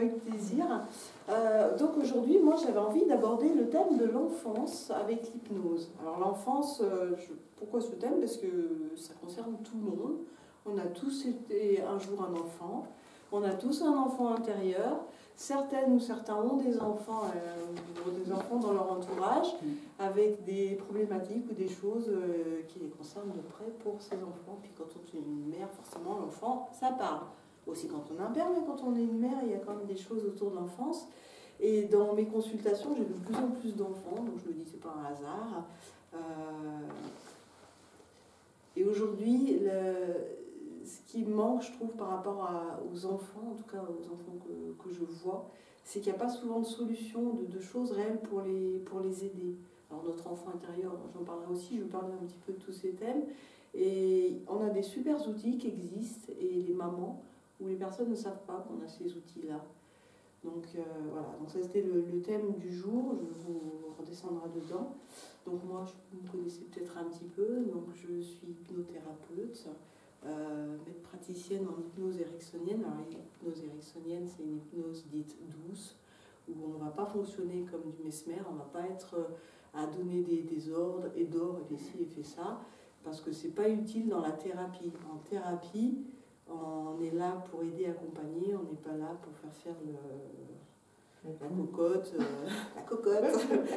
avec plaisir. Donc aujourd'hui, moi j'avais envie d'aborder le thème de l'enfance avec l'hypnose. Alors l'enfance, pourquoi ce thème? Parce que ça concerne tout le monde. On a tous été un jour un enfant. On a tous un enfant intérieur. Certaines ou certains ont des enfants dans leur entourage avec des problématiques ou des choses qui les concernent de près pour ces enfants. Puis quand on est une mère, forcément l'enfant, ça parle. Aussi quand on est un père, mais quand on est une mère, il y a quand même des choses autour de l'enfance. Et dans mes consultations, j'ai de plus en plus d'enfants, donc je me dis c'est pas un hasard. Et aujourd'hui, ce qui me manque, je trouve, par rapport aux enfants, en tout cas aux enfants que je vois, c'est qu'il n'y a pas souvent de solution, de choses réelles pour les aider. Alors notre enfant intérieur, j'en parlerai aussi, je vais parler un petit peu de tous ces thèmes. Et on a des super outils qui existent, et les mamans ou les personnes ne savent pas qu'on a ces outils-là. Donc voilà, donc ça c'était le thème du jour, je vous redescendrai dedans. Donc moi, vous me connaissez peut-être un petit peu, donc je suis hypnothérapeute, maître praticienne en hypnose ericksonienne. Alors l'hypnose ericksonienne, c'est une hypnose dite douce, où on ne va pas fonctionner comme du mesmer, on ne va pas être à donner des ordres, et dors, et fais ci, et fais ça, parce que ce n'est pas utile dans la thérapie. En thérapie, on est là pour aider, accompagner, on n'est pas là pour faire la cocotte. La cocotte,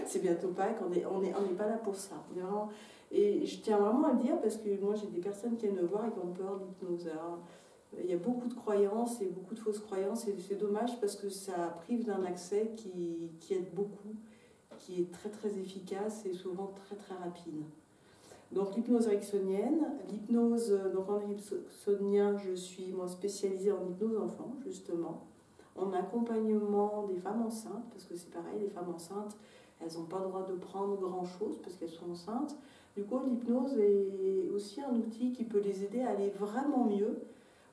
c'est bientôt Pâques, on n'est pas là pour ça. Vraiment, et je tiens vraiment à le dire parce que moi j'ai des personnes qui viennent me voir et qui ont peur de l'hypnose. Il y a beaucoup de croyances et beaucoup de fausses croyances et c'est dommage parce que ça prive d'un accès qui aide beaucoup, qui est très très efficace et souvent très très rapide. Donc l'hypnose ericksonienne, donc en ericksonien, je suis moi spécialisée en hypnose enfant justement, en accompagnement des femmes enceintes, parce que c'est pareil, les femmes enceintes, elles n'ont pas le droit de prendre grand chose parce qu'elles sont enceintes. Du coup, l'hypnose est aussi un outil qui peut les aider à aller vraiment mieux,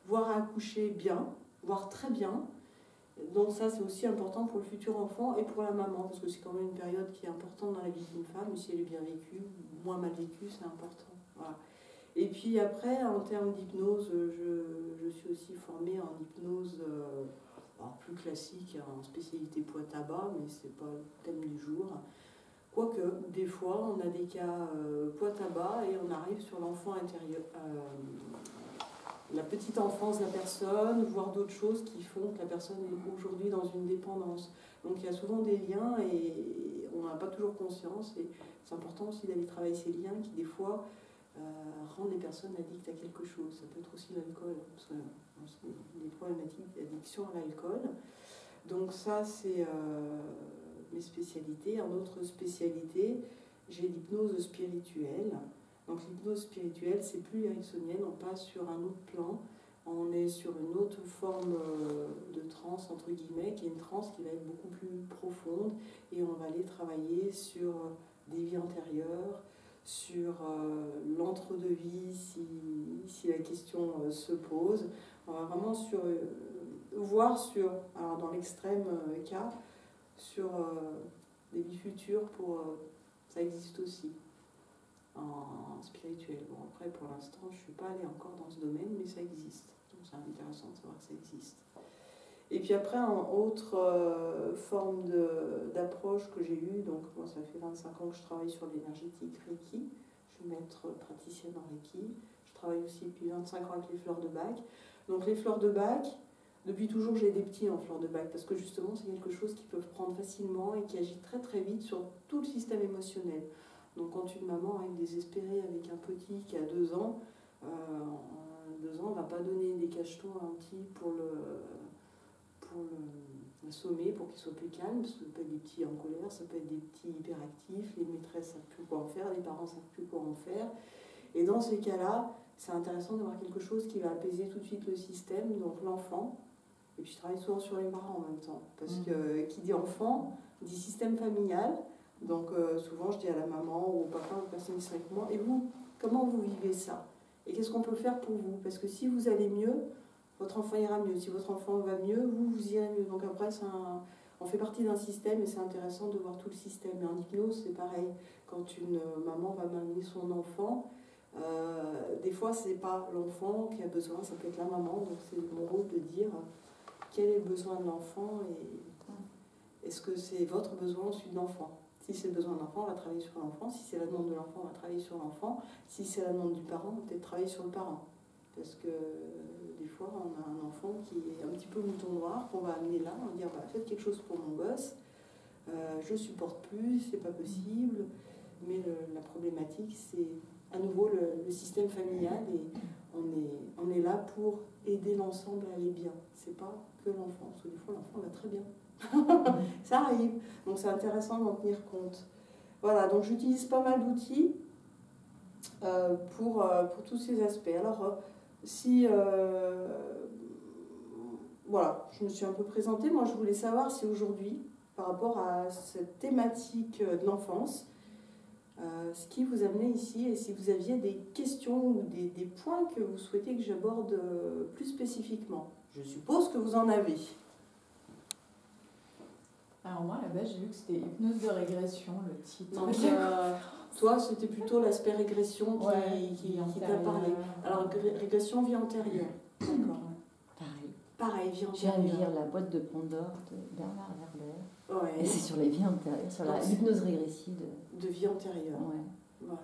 voire à accoucher bien, voire très bien. Donc ça, c'est aussi important pour le futur enfant et pour la maman, parce que c'est quand même une période qui est importante dans la vie d'une femme, si elle est bien vécue, moins mal vécue, c'est important. Voilà. Et puis après, en termes d'hypnose, je suis aussi formée en hypnose plus classique, en spécialité poids-tabac, mais ce n'est pas le thème du jour. Quoique, des fois, on a des cas poids-tabac et on arrive sur l'enfant intérieur, la petite enfance de la personne, voire d'autres choses qui font que la personne est aujourd'hui dans une dépendance. Donc il y a souvent des liens et on n'a pas toujours conscience. Et c'est important aussi d'aller travailler ces liens qui, des fois, rendent les personnes addictes à quelque chose. Ça peut être aussi l'alcool, parce que des problématiques d'addiction à l'alcool. Donc ça, c'est mes spécialités. En autre spécialité, j'ai l'hypnose spirituelle. Donc l'hypnose spirituelle, c'est plus ericksonienne, on passe sur un autre plan, on est sur une autre forme de transe, entre guillemets, qui est une transe qui va être beaucoup plus profonde, et on va aller travailler sur des vies antérieures, sur l'entre-deux-vie, si la question se pose. On va vraiment voir sur, alors dans l'extrême cas, sur des vies futures, ça existe aussi. En spirituel. Bon, après, pour l'instant, je ne suis pas allée encore dans ce domaine, mais ça existe. Donc, c'est intéressant de savoir que ça existe. Et puis après, en autre forme d'approche que j'ai eue, donc moi, ça fait 25 ans que je travaille sur l'énergétique Reiki. Je suis maître praticienne en Reiki. Je travaille aussi depuis 25 ans avec les fleurs de Bach. Donc, les fleurs de Bach, depuis toujours, j'ai des petits en fleurs de Bach, parce que justement, c'est quelque chose qu'ils peuvent prendre facilement et qui agit très très vite sur tout le système émotionnel. Donc quand une maman est désespérée avec un petit qui a 2 ans, en 2 ans, on ne va pas donner des cachetons à un petit pour l'assommer, pour qu'il soit plus calme, parce que ça peut être des petits en colère, ça peut être des petits hyperactifs, les maîtresses ne savent plus quoi en faire, les parents ne savent plus quoi en faire. Et dans ces cas-là, c'est intéressant d'avoir quelque chose qui va apaiser tout de suite le système, donc l'enfant. Et puis je travaille souvent sur les parents en même temps, parce que qui dit enfant, dit système familial. Donc souvent je dis à la maman ou au papa, aux personnes qui sont avec moi, et vous, comment vous vivez ça? Et qu'est-ce qu'on peut faire pour vous? Parce que si vous allez mieux, votre enfant ira mieux. Si votre enfant va mieux, vous irez mieux. Donc après, on fait partie d'un système et c'est intéressant de voir tout le système. Et en hypnose, c'est pareil. Quand une maman va m'amener son enfant, des fois, c'est pas l'enfant qui a besoin, ça peut être la maman. Donc c'est mon rôle de dire quel est le besoin de l'enfant et est-ce que c'est votre besoin ou celui de l'enfant. Si c'est le besoin de l'enfant, on va travailler sur l'enfant. Si c'est la demande de l'enfant, on va travailler sur l'enfant. Si c'est la demande du parent, on va peut-être travailler sur le parent. Parce que des fois, on a un enfant qui est un petit peu mouton noir, qu'on va amener là, on va dire bah, faites quelque chose pour mon gosse, je supporte plus, c'est pas possible. Mais la problématique, c'est à nouveau le système familial et on est là pour aider l'ensemble à aller bien. C'est pas que l'enfant, parce que des fois l'enfant va très bien. Ça arrive, donc c'est intéressant d'en tenir compte. Voilà, donc j'utilise pas mal d'outils pour tous ces aspects. Alors, voilà, je me suis un peu présentée. Moi, je voulais savoir si aujourd'hui, par rapport à cette thématique de l'enfance, ce qui vous amenait ici et si vous aviez des questions ou des points que vous souhaitez que j'aborde plus spécifiquement. Je suppose que vous en avez. Alors moi, à la base, j'ai vu que c'était hypnose de régression, le titre. Donc, toi, c'était plutôt l'aspect régression qui t'a parlé. Alors, régression vie antérieure. D'accord. Pareil, vie antérieure. J'ai envie de lire La boîte de Pandore de Bernard Werber. Ouais. Et c'est sur les vies antérieures, sur l'hypnose régressive. De vie antérieure. Ouais. Voilà.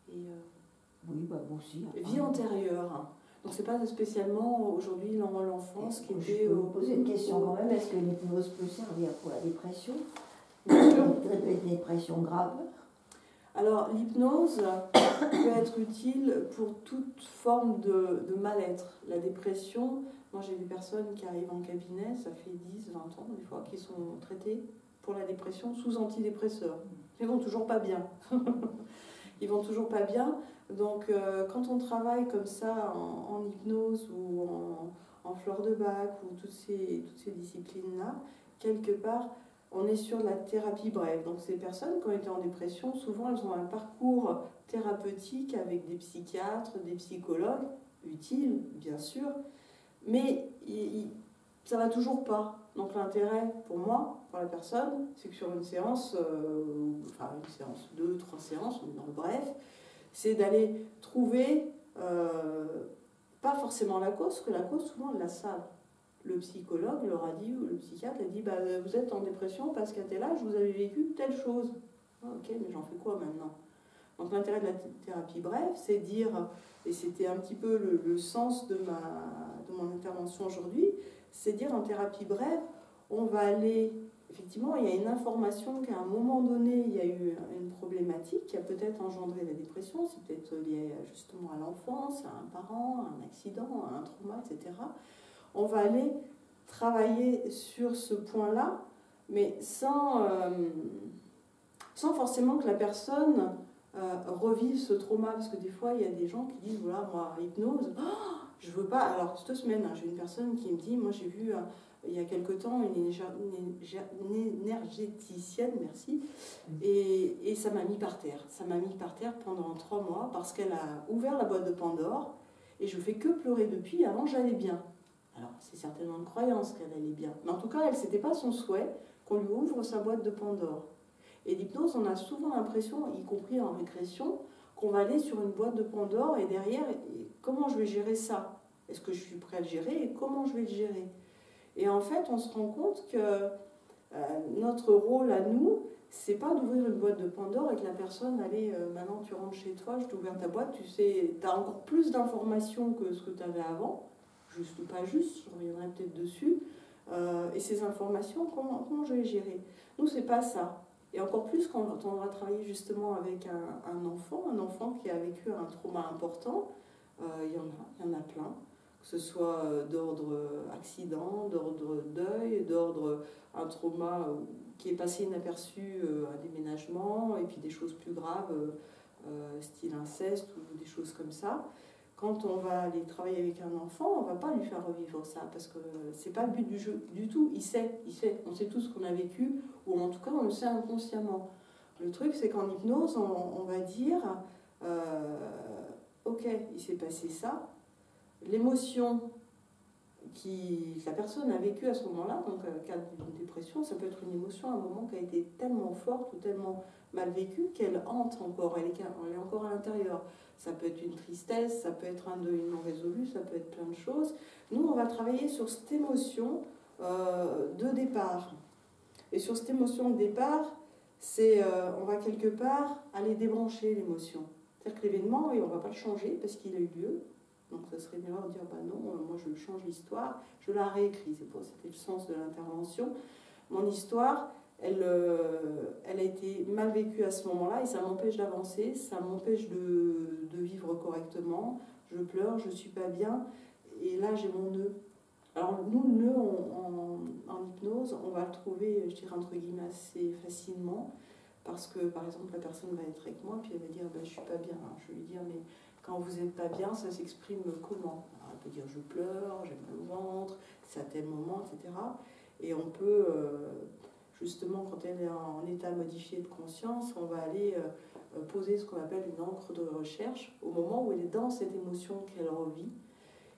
Et, oui, bah bon, aussi. Vie antérieure. Donc, c'est pas spécialement aujourd'hui l'enfance qui était. Je peux vous poser une question quand même. Est-ce que l'hypnose peut servir pour la dépression? Dépression grave? Alors, l'hypnose peut être utile pour toute forme de mal-être. La dépression, moi j'ai des personnes qui arrivent en cabinet, ça fait 10, 20 ans des fois, qui sont traitées pour la dépression sous antidépresseurs. Ils vont toujours pas bien. Ils vont toujours pas bien. Donc, quand on travaille comme ça en hypnose ou en fleur de bac ou toutes ces disciplines-là, quelque part, on est sur la thérapie brève. Donc ces personnes qui ont été en dépression, souvent elles ont un parcours thérapeutique avec des psychiatres, des psychologues, utiles bien sûr, mais ça ne va toujours pas. Donc l'intérêt pour moi, pour la personne, c'est que sur une séance, enfin une séance, 2, 3 séances, on est dans le bref, c'est d'aller trouver, pas forcément la cause, parce que la cause souvent elles la savent. Le psychologue leur a dit, ou le psychiatre a dit, bah, vous êtes en dépression parce qu'à tel âge, vous avez vécu telle chose. Ah, ok, mais j'en fais quoi maintenant? Donc l'intérêt de la thérapie brève, c'est dire, et c'était un petit peu le sens de mon intervention aujourd'hui, c'est dire en thérapie brève, on va aller, effectivement, il y a une information qu'à un moment donné, il y a eu une problématique qui a peut-être engendré la dépression, c'est peut-être lié justement à l'enfance, à un parent, à un accident, à un trauma, etc. On va aller travailler sur ce point-là, mais sans forcément que la personne revive ce trauma. Parce que des fois, il y a des gens qui disent, voilà, moi, hypnose, je veux pas. Alors, cette semaine, j'ai une personne qui me dit, moi, j'ai vu, il y a quelque temps, une énergéticienne, merci, et ça m'a mis par terre. Ça m'a mis par terre pendant 3 mois, parce qu'elle a ouvert la boîte de Pandore, et je fais que pleurer depuis. Avant, j'allais bien. Alors, c'est certainement une croyance qu'elle allait bien. Mais en tout cas, ce n'était pas son souhait qu'on lui ouvre sa boîte de Pandore. Et l'hypnose, on a souvent l'impression, y compris en régression, qu'on va aller sur une boîte de Pandore et derrière, comment je vais gérer ça? Est-ce que je suis prêt à le gérer et comment je vais le gérer? Et en fait, on se rend compte que notre rôle à nous, c'est pas d'ouvrir une boîte de Pandore et que la personne, allez, maintenant tu rentres chez toi, je t'ai ouvert ta boîte, tu sais, tu as encore plus d'informations que ce que tu avais avant. Juste ou pas juste, je reviendrai peut-être dessus, et ces informations, comment je vais les gérer? Nous, c'est pas ça. Et encore plus quand on va travailler justement avec un enfant qui a vécu un trauma important, il y en a plein, que ce soit d'ordre accident, d'ordre deuil, d'ordre un trauma qui est passé inaperçu, un déménagement, et puis des choses plus graves, style inceste ou des choses comme ça. Quand on va aller travailler avec un enfant, on ne va pas lui faire revivre ça, parce que ce n'est pas le but du jeu du tout. Il sait. On sait tout ce qu'on a vécu, ou en tout cas, on le sait inconsciemment. Le truc, c'est qu'en hypnose, on va dire, ok, il s'est passé ça. L'émotion que la personne a vécue à ce moment-là, donc cas d'une dépression, ça peut être une émotion à un moment qui a été tellement forte ou tellement mal vécue qu'elle hante encore, elle est encore à l'intérieur. Ça peut être une tristesse, ça peut être un deuil non résolu, ça peut être plein de choses. Nous, on va travailler sur cette émotion de départ. Et sur cette émotion de départ, on va quelque part aller débrancher l'émotion. C'est-à-dire que l'événement, on ne va pas le changer parce qu'il a eu lieu. Donc ça serait une erreur de dire, bah non, moi je change l'histoire, je la réécris. C'était le sens de l'intervention. Mon histoire, elle a été mal vécue à ce moment-là et ça m'empêche d'avancer, ça m'empêche de vivre correctement. Je pleure, je ne suis pas bien et là j'ai mon nœud. Alors nous, le nœud en hypnose, on va le trouver, je dirais entre guillemets, assez facilement parce que par exemple la personne va être avec moi puis elle va dire, bah, je ne suis pas bien. Alors, je vais lui dire, mais quand vous n'êtes pas bien, ça s'exprime comment? Alors, elle peut dire, je pleure, j'ai mal au ventre, c'est à tel moment, etc. Et on peut... justement, quand elle est en état modifié de conscience, on va aller poser ce qu'on appelle une encre de recherche au moment où elle est dans cette émotion qu'elle revit.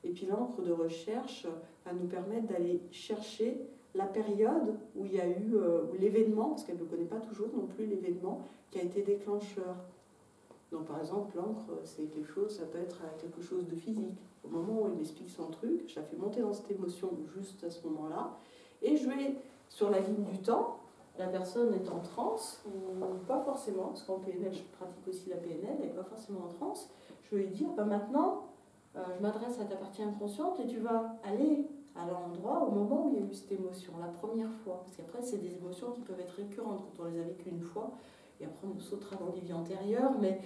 Et puis l'encre de recherche va nous permettre d'aller chercher la période où il y a eu l'événement, parce qu'elle ne connaît pas toujours non plus l'événement, qui a été déclencheur. Donc par exemple, l'encre, c'est quelque chose, ça peut être quelque chose de physique. Au moment où elle m'explique son truc, je la fais monter dans cette émotion juste à ce moment-là, et je vais... Sur la ligne du temps, la personne est en transe, ou pas forcément, parce qu'en PNL, je pratique aussi la PNL, elle n'est pas forcément en transe. Je vais lui dire, bah maintenant, je m'adresse à ta partie inconsciente et tu vas aller à l'endroit au moment où il y a eu cette émotion, la première fois. Parce qu'après, c'est des émotions qui peuvent être récurrentes quand on les a vécues une fois, et après on sautera dans les vies antérieures, mais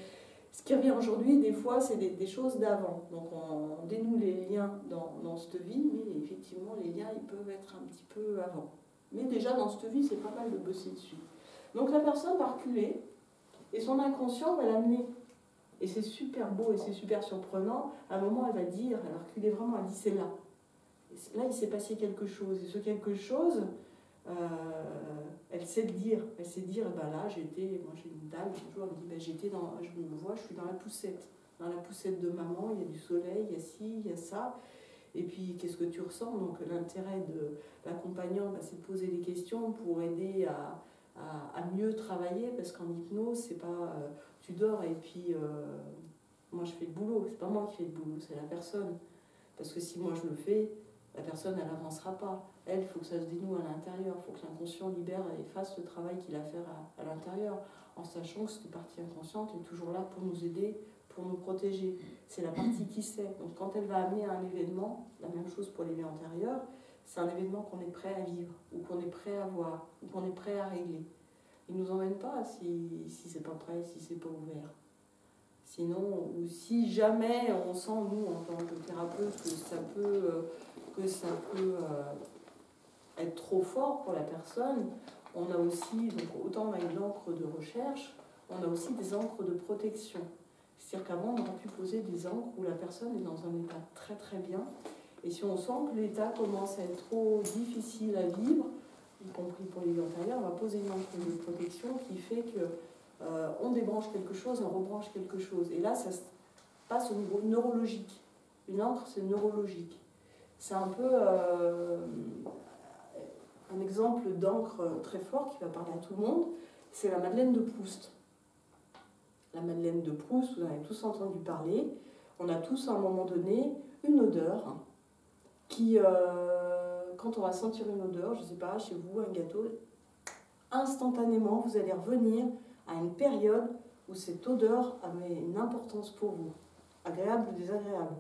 ce qui revient aujourd'hui, des fois, c'est des choses d'avant. Donc on dénoue les liens dans cette vie, mais effectivement, les liens, ils peuvent être un petit peu avant. Mais déjà, dans cette vie, c'est pas mal de bosser dessus. Donc la personne va reculer et son inconscient va l'amener. Et c'est super beau et c'est super surprenant. À un moment, elle va dire, elle va reculer vraiment, elle dit c'est là. Et là, il s'est passé quelque chose. Et ce quelque chose, elle sait le dire. Elle sait dire, bah là, moi j'ai une dame, toujours, elle me dit, bah, je me vois, je suis dans la poussette. Dans la poussette de maman, il y a du soleil, il y a ci, il y a ça. Et puis, qu'est-ce que tu ressens? Donc, l'intérêt de l'accompagnant, c'est de poser des questions pour aider à mieux travailler, parce qu'en hypnose, c'est pas tu dors et puis moi je fais le boulot. C'est pas moi qui fais le boulot, c'est la personne. Parce que si moi je le fais, la personne, elle n'avancera pas. Elle, il faut que ça se dénoue à l'intérieur, il faut que l'inconscient libère et fasse le travail qu'il a à faire à l'intérieur, en sachant que cette partie inconsciente est toujours là pour nous aider, pour nous protéger. C'est la partie qui sait. Donc quand elle va amener un événement, la même chose pour les vies antérieures, c'est un événement qu'on est prêt à vivre, ou qu'on est prêt à voir, ou qu'on est prêt à régler. Il ne nous emmène pas si c'est pas prêt, si c'est pas ouvert. Sinon, ou si jamais on sent, nous, en tant que thérapeute, que ça peut être trop fort pour la personne, on a aussi, donc autant on a une encre de recherche, on a aussi des encres de protection. C'est-à-dire qu'avant, on aurait pu poser des encres où la personne est dans un état très très bien. Et si on sent que l'état commence à être trop difficile à vivre, y compris pour les vies antérieures, on va poser une encre de protection qui fait que on débranche quelque chose, on rebranche quelque chose. Et là, ça se passe au niveau neurologique. Une encre, c'est neurologique. C'est un peu un exemple d'encre très fort qui va parler à tout le monde, c'est la Madeleine de Proust. La Madeleine de Proust, vous en avez tous entendu parler. On a tous, à un moment donné, une odeur qui, quand on va sentir une odeur, je ne sais pas, chez vous, un gâteau, instantanément, vous allez revenir à une période où cette odeur avait une importance pour vous, agréable ou désagréable.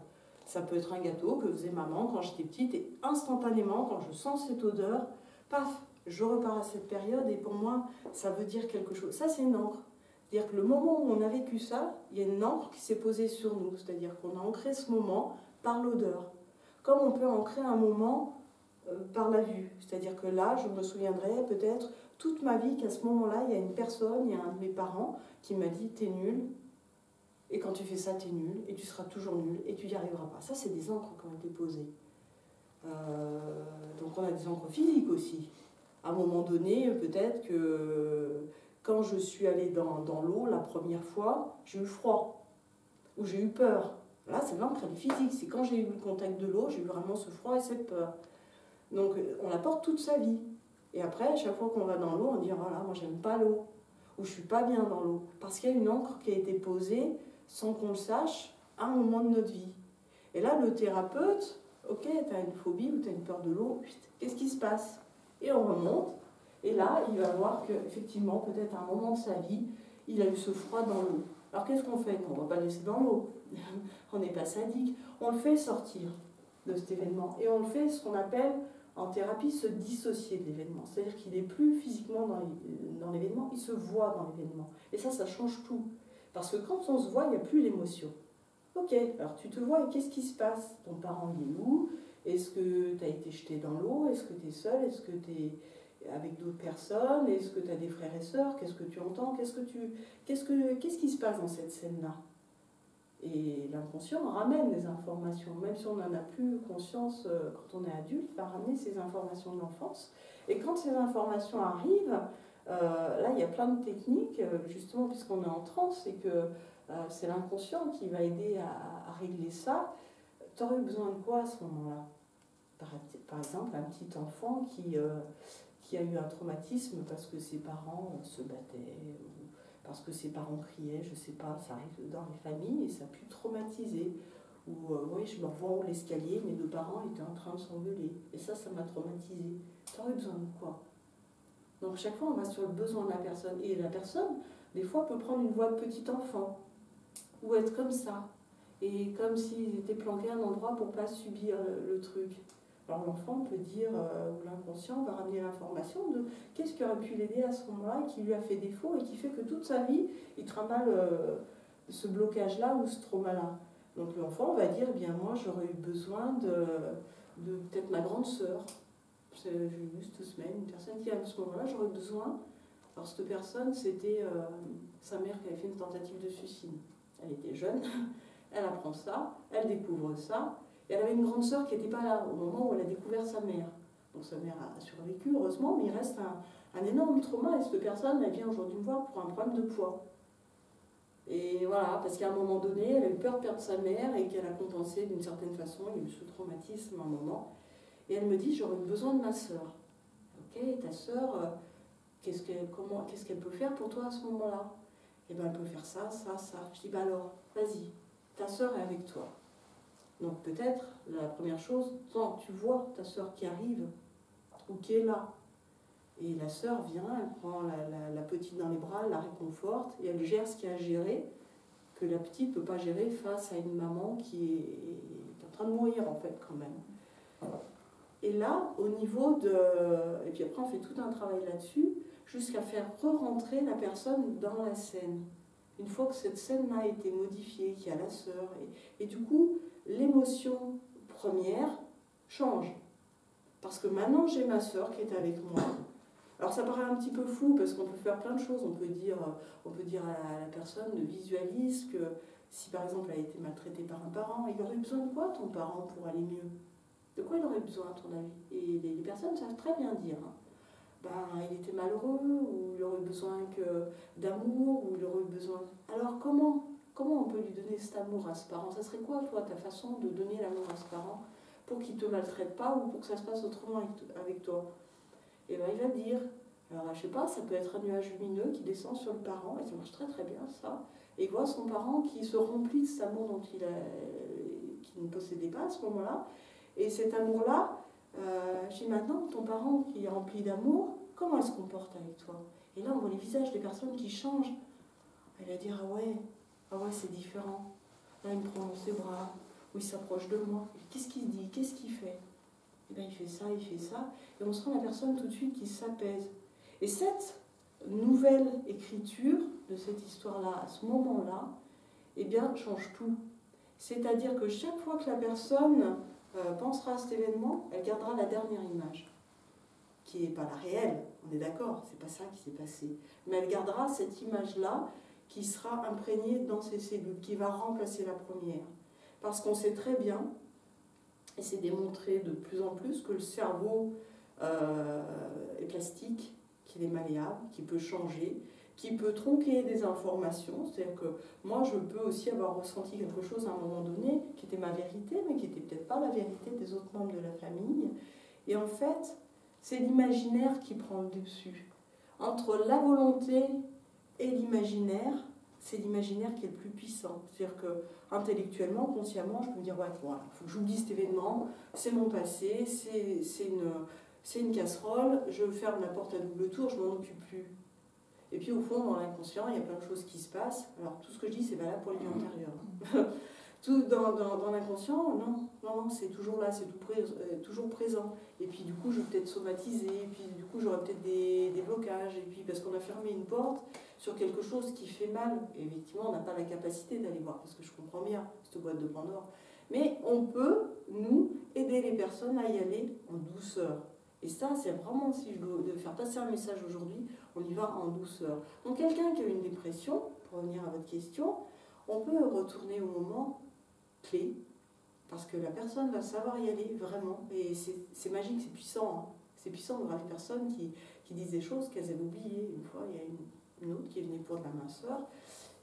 Ça peut être un gâteau que faisait maman quand j'étais petite, et instantanément, quand je sens cette odeur, paf, je repars à cette période, et pour moi, ça veut dire quelque chose. Ça, c'est une encre. C'est-à-dire que le moment où on a vécu ça, il y a une encre qui s'est posée sur nous, c'est-à-dire qu'on a ancré ce moment par l'odeur. Comme on peut ancrer un moment par la vue. C'est-à-dire que là, je me souviendrai peut-être toute ma vie qu'à ce moment-là, il y a une personne, il y a un de mes parents qui m'a dit « t'es nul, et quand tu fais ça, t'es nul, et tu seras toujours nul, et tu n'y arriveras pas ». Ça, c'est des encres qui ont été posées. Donc on a des encres physiques aussi. À un moment donné, peut-être que quand je suis allée dans l'eau la première fois, j'ai eu froid, ou j'ai eu peur. Là, c'est l'encre, elle est physique. C'est quand j'ai eu le contact de l'eau, j'ai eu vraiment ce froid et cette peur. Donc on la porte toute sa vie. Et après, à chaque fois qu'on va dans l'eau, on dit « voilà, moi j'aime pas l'eau » ou « je suis pas bien dans l'eau ». Parce qu'il y a une encre qui a été posée, sans qu'on le sache, à un moment de notre vie. Et là, le thérapeute, ok, tu as une phobie ou tu as une peur de l'eau, qu'est-ce qui se passe? Et on remonte, et là, il va voir qu'effectivement, peut-être à un moment de sa vie, il a eu ce froid dans l'eau. Alors qu'est-ce qu'on fait? On ne va pas le laisser dans l'eau, on n'est pas sadique, on le fait sortir de cet événement, et on le fait ce qu'on appelle en thérapie se dissocier de l'événement, c'est-à-dire qu'il n'est plus physiquement dans l'événement, il se voit dans l'événement, et ça change tout, parce que quand on se voit, il n'y a plus l'émotion. Ok, alors tu te vois et qu'est-ce qui se passe? Ton parent il est où? Est-ce que tu as été jeté dans l'eau? Est-ce que tu es seul? Est-ce que tu es avec d'autres personnes? Est-ce que tu as des frères et sœurs? Qu'est-ce que tu entends? Qu'est-ce qui se passe dans cette scène-là? Et l'inconscient ramène les informations, même si on n'en a plus conscience quand on est adulte, il va ramener ces informations de l'enfance. Et quand ces informations arrivent, là il y a plein de techniques, justement puisqu'on est en transe, et que c'est l'inconscient qui va aider à régler ça. Tu aurais besoin de quoi à ce moment-là? Par exemple, un petit enfant qui a eu un traumatisme parce que ses parents se battaient, ou parce que ses parents criaient, je ne sais pas, ça arrive dans les familles et ça a pu traumatiser. Ou oui, je me revois en haut de l'escalier, mes deux parents étaient en train de s'engueuler. Et ça m'a traumatisé. Tu aurais besoin de quoi? Donc chaque fois, on va sur le besoin de la personne. Et la personne, des fois, peut prendre une voix de petit enfant. Ou être comme ça. Et comme s'il était planqué à un endroit pour ne pas subir le truc. Alors l'enfant peut dire, ou l'inconscient va ramener l'information de qu'est-ce qui aurait pu l'aider à ce moment-là, qui lui a fait défaut et qui fait que toute sa vie, il trimballe ce blocage-là ou ce trauma-là. Donc l'enfant va dire, eh bien moi j'aurais eu besoin de peut-être ma grande sœur. J'ai vu cette semaine une personne qui à ce moment-là, j'aurais besoin. Alors cette personne, c'était sa mère qui avait fait une tentative de suicide. Elle était jeune, elle apprend ça, elle découvre ça, et elle avait une grande sœur qui n'était pas là au moment où elle a découvert sa mère. Donc sa mère a survécu, heureusement, mais il reste un énorme trauma, et cette personne, elle vient aujourd'hui me voir pour un problème de poids. Et voilà, parce qu'à un moment donné, elle a eu peur de perdre sa mère, et qu'elle a compensé d'une certaine façon, il y a eu ce traumatisme à un moment, et elle me dit, j'aurais besoin de ma sœur. Ok, ta sœur, qu'est-ce qu'elle peut faire pour toi à ce moment-là? Eh bien, elle peut faire ça, ça, ça. Je dis, bah alors, vas-y, ta sœur est avec toi. Donc peut-être, la première chose, tu vois ta sœur qui arrive, ou qui est là. Et la sœur vient, elle prend la petite dans les bras, elle la réconforte, et elle gère ce qu'il y a à gérer, que la petite ne peut pas gérer face à une maman qui est en train de mourir, en fait, quand même. Et là, au niveau de... Et puis après, on fait tout un travail là-dessus, jusqu'à faire re-rentrer la personne dans la scène. Une fois que cette scène-là a été modifiée, qu'il y a la sœur, et du coup, l'émotion première change. Parce que maintenant, j'ai ma sœur qui est avec moi. Alors ça paraît un petit peu fou, parce qu'on peut faire plein de choses. On peut dire à la personne, visualise que si par exemple elle a été maltraitée par un parent, il aurait besoin de quoi ton parent pour aller mieux? De quoi il aurait besoin à ton avis? Et les personnes savent très bien dire. Il était malheureux, ou il aurait besoin d'amour, ou il aurait besoin... Alors comment on peut lui donner cet amour à ce parent? Ça serait quoi, toi, ta façon de donner l'amour à ce parent pour qu'il ne te maltraite pas, ou pour que ça se passe autrement avec toi? Et bien, il va dire, alors je sais pas, ça peut être un nuage lumineux qui descend sur le parent, et ça marche très très bien ça, et il voit son parent qui se remplit de cet amour dont qu'il ne possédait pas à ce moment-là, et cet amour-là, je dis maintenant, ton parent qui est rempli d'amour, comment il se comporte avec toi? Et là, on voit les visages des personnes qui changent. Elle va dire, ah ouais, c'est différent. Là, il me prend dans ses bras, ou il s'approche de moi. Qu'est-ce qu'il dit? Qu'est-ce qu'il fait? Et bien, il fait ça, et on se rend la personne tout de suite qui s'apaise. Et cette nouvelle écriture de cette histoire-là, à ce moment-là, eh bien, change tout. C'est-à-dire que chaque fois que la personne pensera à cet événement, elle gardera la dernière image, qui n'est pas la réelle, on est d'accord, c'est pas ça qui s'est passé. Mais elle gardera cette image-là qui sera imprégnée dans ses cellules, qui va remplacer la première. Parce qu'on sait très bien, et c'est démontré de plus en plus, que le cerveau est plastique, qu'il est malléable, qu'il peut changer, qui peut tronquer des informations, c'est-à-dire que moi je peux aussi avoir ressenti quelque chose à un moment donné qui était ma vérité, mais qui n'était peut-être pas la vérité des autres membres de la famille. Et en fait, c'est l'imaginaire qui prend le dessus. Entre la volonté et l'imaginaire, c'est l'imaginaire qui est le plus puissant. C'est-à-dire que intellectuellement, consciemment, je peux me dire, ouais, voilà, il faut que j'oublie cet événement, c'est mon passé, c'est une casserole, je ferme la porte à double tour, je m'en occupe plus. Et puis au fond, dans l'inconscient, il y a plein de choses qui se passent. Alors tout ce que je dis, c'est valable pour les vies antérieures. Tout dans l'inconscient, non, c'est toujours là, c'est toujours présent. Et puis du coup, je vais peut-être somatiser, et puis du coup, j'aurai peut-être des blocages, et puis parce qu'on a fermé une porte sur quelque chose qui fait mal. Et effectivement, on n'a pas la capacité d'aller voir, parce que je comprends bien cette boîte de Pandore. Mais on peut, nous, aider les personnes à y aller en douceur. Et ça, c'est vraiment, si je dois faire passer un message aujourd'hui, on y va en douceur. Donc quelqu'un qui a une dépression, pour revenir à votre question, on peut retourner au moment clé, parce que la personne va savoir y aller vraiment. Et c'est magique, c'est puissant. Hein. C'est puissant de voir les personnes qui disent des choses qu'elles avaient oubliées. Une fois, il y a une autre qui est venue pour de la minceur,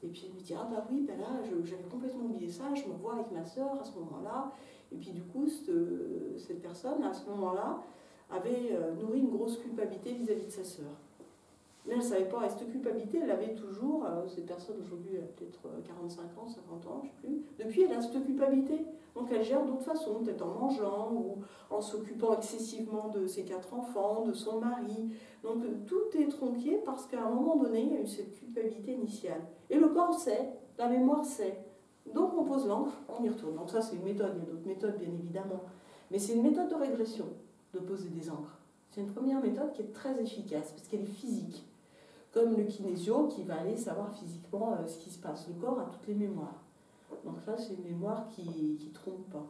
et puis elle me dit, ah bah oui, ben là, j'avais complètement oublié ça, je me vois avec ma sœur à ce moment-là. Et puis du coup, cette personne, à ce moment-là, avait nourri une grosse culpabilité vis-à-vis de sa sœur. Mais elle ne savait pas, et cette culpabilité, elle l'avait toujours. Cette personne aujourd'hui, elle a peut-être 45 ans, 50 ans, je ne sais plus. Depuis, elle a cette culpabilité. Donc elle gère d'autres façons, peut-être en mangeant ou en s'occupant excessivement de ses 4 enfants, de son mari. Donc tout est tronqué parce qu'à un moment donné, il y a eu cette culpabilité initiale. Et le corps sait, la mémoire sait. Donc on pose l'encre, on y retourne. Donc ça, c'est une méthode, il y a d'autres méthodes bien évidemment. Mais c'est une méthode de régression de poser des encres. C'est une première méthode qui est très efficace parce qu'elle est physique. Comme le kinésio qui va aller savoir physiquement ce qui se passe. Le corps a toutes les mémoires. Donc ça, c'est une mémoire qui ne trompe pas.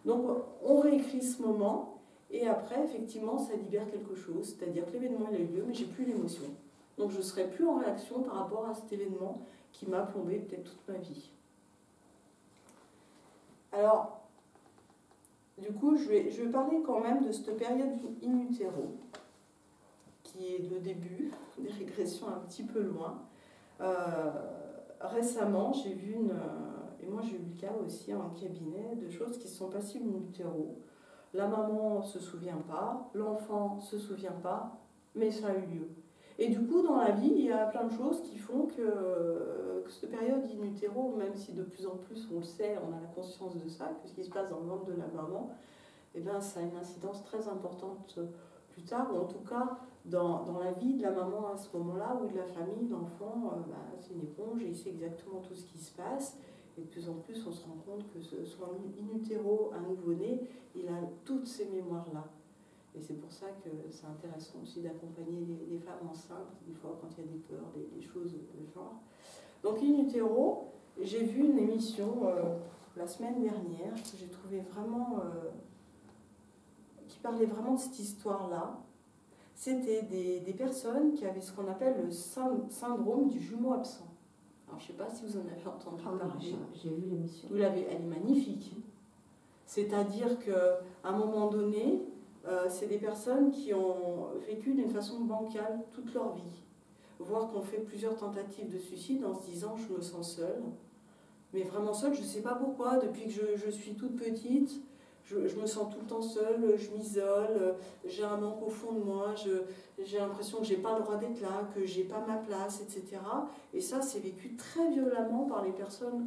Donc on réécrit ce moment et après, effectivement, ça libère quelque chose. C'est-à-dire que l'événement il a eu lieu, mais j'ai plus l'émotion. Donc je ne serai plus en réaction par rapport à cet événement qui m'a plombé peut-être toute ma vie. Alors, du coup, je vais parler quand même de cette période in utero, qui est le début des régressions un petit peu loin. Récemment, j'ai vu et moi j'ai eu le cas aussi en cabinet, de choses qui se sont passées in utero. La maman ne se souvient pas, l'enfant ne se souvient pas, mais ça a eu lieu. Et du coup, dans la vie, il y a plein de choses qui font que cette période in utero, même si de plus en plus on le sait, on a la conscience de ça, que ce qui se passe dans le ventre de la maman, eh bien, ça a une incidence très importante plus tard, ou en tout cas dans la vie de la maman à ce moment-là, ou de la famille, l'enfant, c'est une éponge et il sait exactement tout ce qui se passe. Et de plus en plus, on se rend compte que soit in utero, un nouveau-né, il a toutes ces mémoires-là. Et c'est pour ça que c'est intéressant aussi d'accompagner les femmes enceintes, des fois quand il y a des peurs, des choses de ce genre. Donc in utero, j'ai vu une émission la semaine dernière que j'ai trouvé vraiment... qui parlait vraiment de cette histoire-là. C'était des personnes qui avaient ce qu'on appelle le syndrome du jumeau absent. Alors, je ne sais pas si vous en avez entendu parler. J'ai vu l'émission. Elle est magnifique. C'est-à-dire qu'à un moment donné, c'est des personnes qui ont vécu d'une façon bancale toute leur vie. Voire qu'on fait plusieurs tentatives de suicide en se disant « je me sens seule ». Mais vraiment seule, je ne sais pas pourquoi, depuis que je suis toute petite, je me sens tout le temps seule, je m'isole, j'ai un manque au fond de moi, j'ai l'impression que je n'ai pas le droit d'être là, que je n'ai pas ma place, etc. Et ça, c'est vécu très violemment par les personnes.